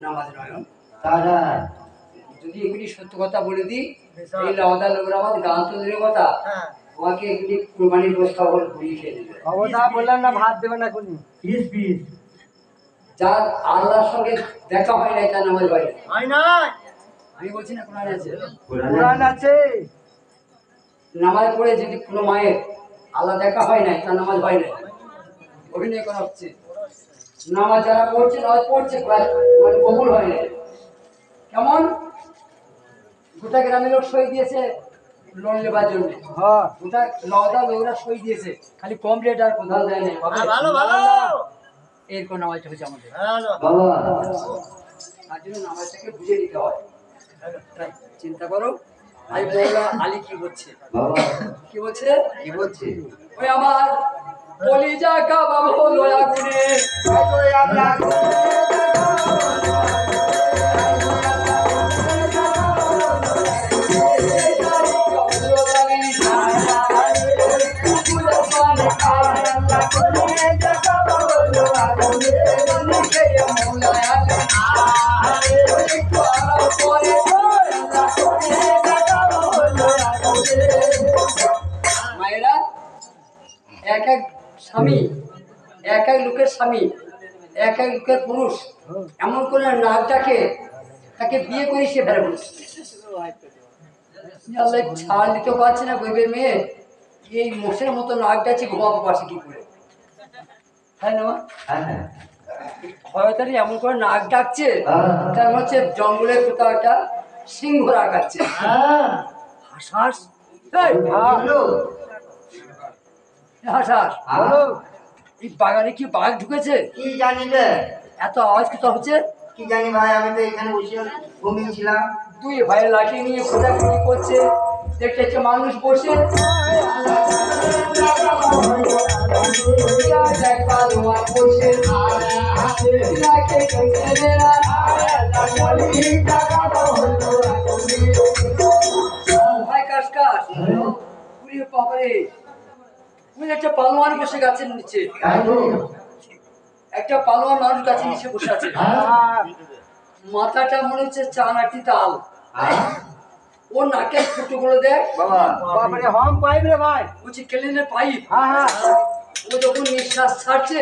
নামাজ নয়ন যদি এগুলি সত্য কথা বলে দিই, এই লাউদা লোকরা আমার গান তো দূরের কথা, আমাকে এগুলি কুরবানির বস্তা বলে ঘুরিয়ে খেয়ে দেবে। বললাম না ভাত দেবে না কোন যার আল্লাহর সঙ্গে দেখা হয় নাই তার নামাজ হয় না। আমি বলছি না কোরআন আছে, কোরআন আছে। নামাজ পড়ে যদি কোনো মায়ের আল্লাহ দেখা হয় নাই তার নামাজ হয় নাই, অভিনয় করা হচ্ছে। নামাজ যারা পড়ছে নামাজ পড়ছে মানে কবুল হয় নাই। কেমন গোটা গ্রামের লোক সই দিয়েছে লোন নেবার জন্য, গোটা লওদা লোকরা সই দিয়েছে, খালি কমপ্লিট আর কোথাও দেয় নাই। এরকম নামাজটা হচ্ছে আমাদের, তার জন্য নামাজটাকে বুঝে নিতে হয়। চিন্তা করো আলী বৌলা আলী কি বলছে, কি বলছে, কি বলছে? ওই আমার কলিজা কাবাব হলো আগুনে, মায়েরা এক এক স্বামী, এক এক লোকের স্বামী, এক এক লোকের পুরুষ এমন করে নাকটাকে তাকে বিয়ে করি সে ফেলে বলছে ছাড় দিতে পারছে না। বইবে মেয়ে এই মোষের মতো নাক ডাকছে, ঘুমাবো পাশে কি করে, তাই না? হয়তো এমন করে নাক ডাকছে তার হচ্ছে জঙ্গলের কোথাও একটা সিংহ রাখাচ্ছে। হাঁস হাঁস এই বাগানে কি বাঘ ঢুকেছে? কি জানি রে, এত আওয়াজ কোথাও হচ্ছে কি জানি ভাই, আমি তো এখানে বসে ঘুমিয়েছিলাম। দুই ভাই লাঠি নিয়ে খোঁজাখুঁজি করছে, দেখতে দেখতে মানুষ বসে একটা পালোয়ান বসে গাছের নিচে, একটা পালোয়ান মানুষ গাছের নিচে বসে আছে। মাথাটা মনে হচ্ছে চান একটি তাল, ও নাকের ফুটো গুলো দেখ বলছি কেলেনের পাইপ। ও যখন নিঃশ্বাস ছাড়ছে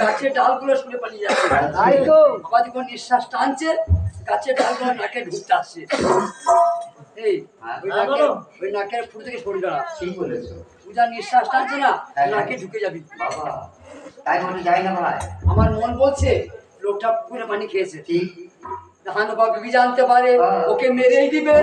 গাছের ডালগুলো শুনে পালিয়ে যাচ্ছে, আবার যখন নিঃশ্বাস টানছে গাছের ডালগুলো নাকে ঢুকতে আসছে। এই ওই নাকের ফুটো থেকে সরে দাঁড়া, ঠিক বলেছো। পূজা নিঃশ্বাস টানছে না নাকে ঢুকে যাবি বাবা, তাই মনে যায় না ভাই। আমার মন বলছে লোকটা পুকুরে পানি খেয়েছে, ঠিক হানুবা বিবি জানতে পারে ওকে মেরেই দিবে।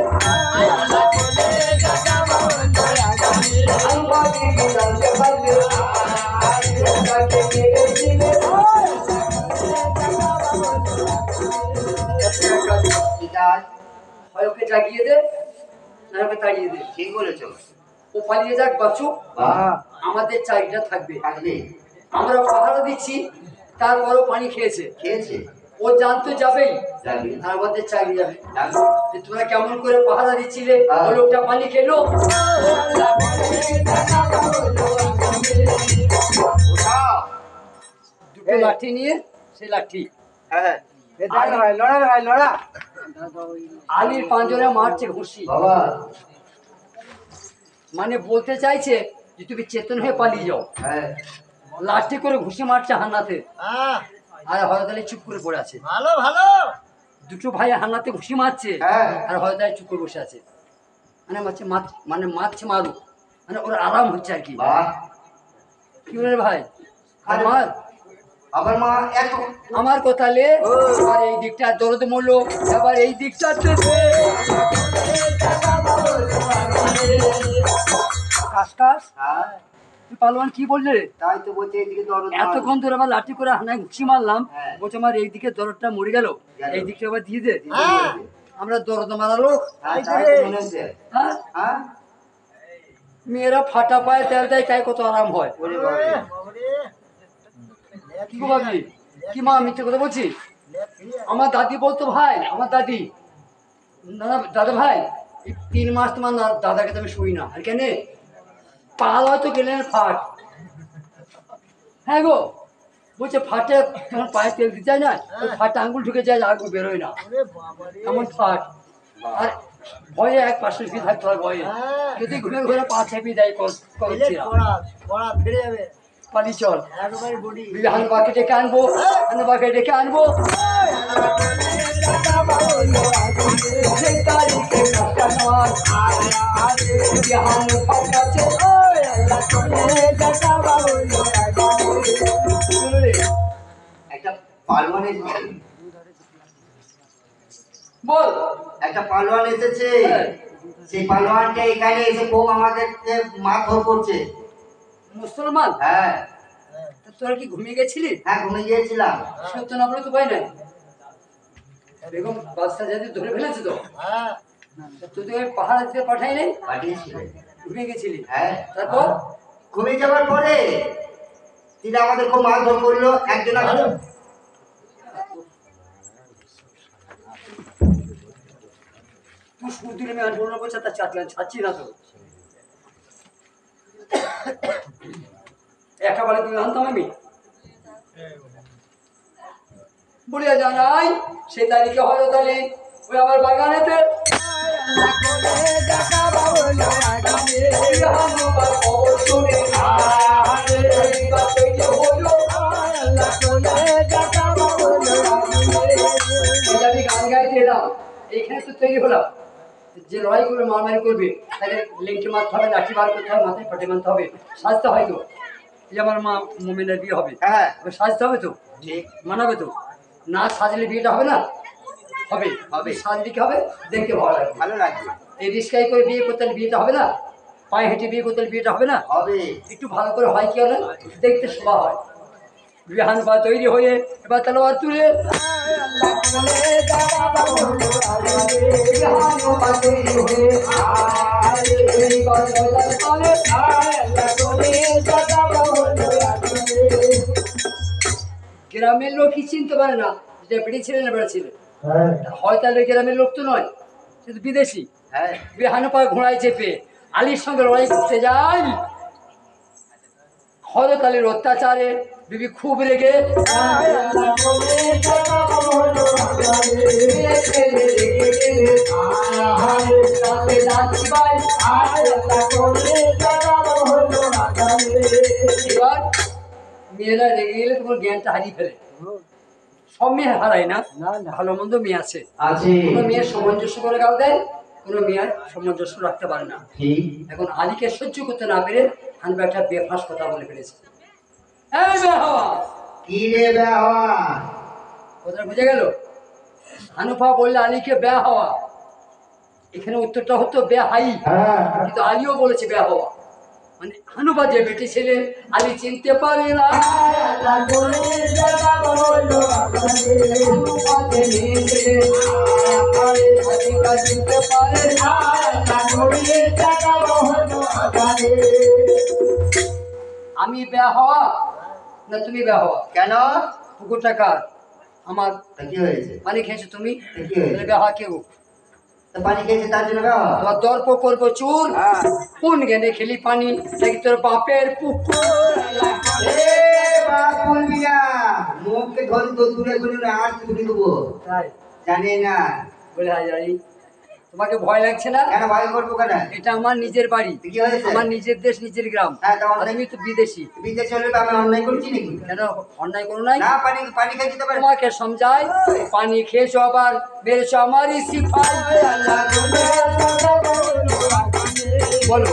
ওকে জাগিয়ে দে না ওকে তাড়িয়ে দে, ঠিক বলেছ। ও পালিয়ে যাক বাঁচু, আমাদের চাকরিটা থাকবে। আমরা পাহারা দিচ্ছি তারপরও পানি খেয়েছে, ও জানতে যাবেই আর আমাদের চাকরি যাবে। তোমরা কেমন করে পাহারা দিচ্ছিলে, ও লোকটা পানি খেলো। দুটো লাঠি নিয়ে সেই লাঠি আলির পাঁজরে মারছে ঘুষি, মানে বলতে চাইছে যে তুমি চেতন হয়ে পালিয়ে যাও। লাঠি করে ঘুষি মারছে হান্নাতে, আর হরদালি চুপ করে পড়ে আছে। ভালো ভালো দুটো ভাই হান্নাতে ঘুষি মারছে আর হরদালি চুপ করে বসে আছে, মানে মারছে মারুক, মানে ওর আরাম হচ্ছে আর কি। কি বলে ভাই আমার কথা লে, এবার এই দিকটা দরদ মরলো, এবার এই দিকটা পালোয়ান কি বললে? তাই তো বলছে এইদিকে দরদ, এতক্ষণ ধরে আমার লাঠি করে হানায় ঘুষি মারলাম, বলছে আমার এই দিকে দরদটা মরে গেল, এই দিকটা আবার দিয়ে দে। আমরা দরদ মারালো, মেয়েরা ফাটা পায়ে তেল দেয়, তাই কত আরাম হয়। কি ভাবি কি মা মিথ্যে কথা বলছি? আমার দাদি বলতো ভাই, আমার দাদি দাদা ভাই 3 মাস তোমার দাদাকে তুমি শুই না, আর কেন পাল হয়তো গেলেন ফাট। হ্যাঁ গো বলছে ফাটে তোমার পায়ে তেল দিতে যায় না, ওই ফাটে আঙ্গুল ঢুকে যায়, আগুন বেরোয় না, এমন ফাট। আর ভয়ে এক পাশে শুয়ে থাকতে হয় ভয়ে, যদি ঘুরে ঘুরে পা চেপে দেয় পানি চল। হানুবাকে ডেকে আনবো, হানুবাকে ডেকে আনবো। একটা পালোয়ান এসেছে, বল। একটা পালোয়ান এসেছে। সেই পালোয়ানটা এখানে এসে খুব আমাদেরকে মারধর করছে। মুসলমান? হ্যাঁ। তোরা কি ঘুমিয়ে গেছিলি? হ্যাঁ, ঘুমিয়ে গিয়েছিলাম। সত্য না বলে তো ভয় নাই। বেগম বাদশা যদি ধরে ফেলেছে তো, তুই তো পাহাড় থেকে পাঠাই নাই, পাঠিয়েছিলেন। ঘুমিয়ে গেছিলি। হ্যাঁ। তারপর ঘুমিয়ে যাওয়ার পরে তিনি আমাদের খুব মারধর করলো। একজন তুই সুদিনে আমি আনবো না বলছে, তা ছাড়ছি না তো। একেবারে তুমি আনতাম আমি বলিয়া জানাই, সে তারিখে হয় তাহলে ওই আমার বাগানেতে আমি গান গাইতে এলাম, এইখানে তো তৈরি হলাম। যে লড়াই করবে, মারামারি করবে, তাকে লেংটে মারতে হবে, লাঠি বার করতে হবে, মাথায় পাটে মানতে হবে, সাজতে হয় তো। এই আমার মা মোমেনের বিয়ে হবে, হ্যাঁ, সাজতে হবে তো, ঠিক মানাবে তো। না সাজলে বিয়েটা হবে না? হবে হবে। সাজলে কি হবে? দেখতে ভালো লাগবে, ভালো লাগবে। এই রিস্কাই করে বিয়ে করতে হলে বিয়েটা হবে না? পায়ে হেঁটে বিয়ে করতে হলে বিয়েটা হবে না? হবে। একটু ভালো করে হয় কি হলে দেখতে শোভা হয়। বিহান পা তৈরি হয়ে এবার তলোয়ার তুলে গ্রামের লোকই চিনতে পারে না যে বেড়ে ছিলেন না বেড়ে ছিলেন, হয় তাহলে গ্রামের লোক তো নয়, কিন্তু বিদেশি। হ্যাঁ, বিহান পা ঘোড়ায় চেপে আলীর সঙ্গে লড়াই করতে যাই। হজরত আলীর অত্যাচারে বিবি খুব রেগে এবার মেয়েরা রেগে গেলে তোমার জ্ঞানটা হারিয়ে ফেলে। সব মেয়ে হারায় না, ভালো মন্দ মেয়ে আছে। কোনো মেয়ের সামঞ্জস্য করে গাল দেয়, কোনো মেয়ের সামঞ্জস্য রাখতে পারে না। এখন আলীকে সহ্য করতে না পেরে হানবা একটা বেফাঁস কথা বলে ফেলেছে। এই বেহাওয়া, কি রে বেহাওয়া? কথা বুঝে গেল? হানুফা বললে আলীকে বেহাওয়া, এখানে উত্তরটা হতো বেহাই, কিন্তু আলীও বলেছে বেহাওয়া। মানে হানুফা যে বেটি ছেলে, আলী চিনতে পারে না। চিনতে পারে না। আমি বেহাওয়া না তুমি বেহাওয়া? কেন? পুকুরটা কার? আমার। কি হয়েছে? পানি খেয়েছো তুমি? কি হয়েছে? বেহাওয়া কেউ? পানি খেয়েছে তার জন্য বেহাওয়া? তোমার দর্প করবো চুর, কোন গেনে খেলি পানি, নাকি তোর বাপের পুকুর? মুখকে ধরে তো দূরে দূরে আর তুলে দেবো, তাই জানি না বলে হাজারি। তোমাকে ভয় লাগছে না? কেন ভয় করবো? কেন? এটা আমার নিজের বাড়ি, কি হয়েছে? আমার নিজের দেশ, নিজের গ্রাম। হ্যাঁ, আর আমি তো বিদেশি। বিদেশে হলে আমি অন্যায় করছি নাকি? কেন অন্যায় করো নাই? না, পানি পানি খেয়ে যেতে পারে। তোমাকে সমঝাই, পানি খেয়েছো আবার মেরেছো আমারই সিপাই। বলো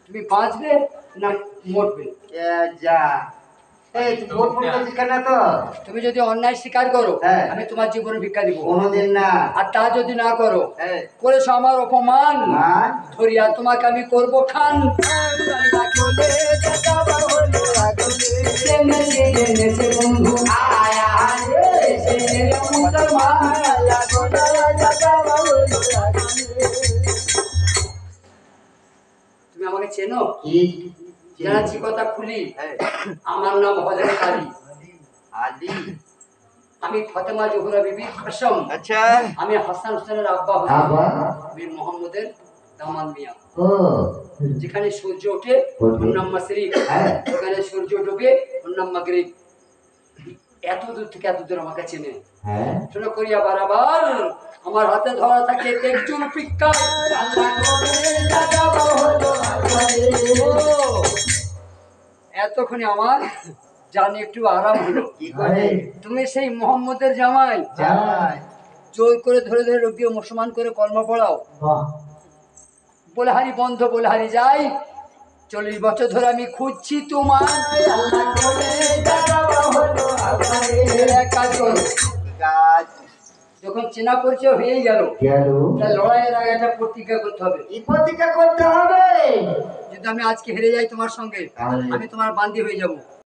তুমি বাঁচবে না মরবে? যা এই তুই ভোট ফোন করছিস কেন তো? তুমি যদি অন্যায় স্বীকার করো, হ্যাঁ, আমি তোমার জীবনে ভিক্ষা দিব। কোনোদিন না। আর তা যদি না করো, হ্যাঁ, করেছো আমার অপমান, মান ধরিয়া তোমাকে আমি করবো খান। বন্ধু তুমি আমাকে চেনো? কি জানাচ্ছি কথা খুলি, আমার নাম হযরত আলী। আলী? আমি ফাতেমা জোহরা বিবির কসম। আচ্ছা, আমি হাসান হোসেনের আব্বা, বীর মোহাম্মদের দামাদ মিয়া। যেখানে সূর্য ওঠে ওর নাম মাসরিক, ওখানে সূর্য ডুবে ওর নাম মাগরিব এত দূর থেকে এত দূর আমাকে চেনে হ্যাঁ শোনো করিয়া বারাবার আমার হাতে ধরা থাকে তেজুর পিক্কা এতক্ষণে আমার জানি একটু আরাম হলো কি করে তুমি সেই মোহাম্মদের জামাই যাই জোর করে ধরে ধরে রোগীও মুসলমান করে কলমা পড়াও বাহ বলহারি বন্ধ বলহারি যাই 40 বছর ধরে আমি খুঁজছি তোমার এক কাজ করো গাছ যখন চেনা পরিচয় হয়ে গেল গেল তাহলে লড়াইয়ের আগে একটা প্রতিজ্ঞা করতে হবে কি প্রতিজ্ঞা করতে হবে যদি আমি আজকে হেরে যাই তোমার সঙ্গে তাহলে? আমি তোমার বান্দি হয়ে যাব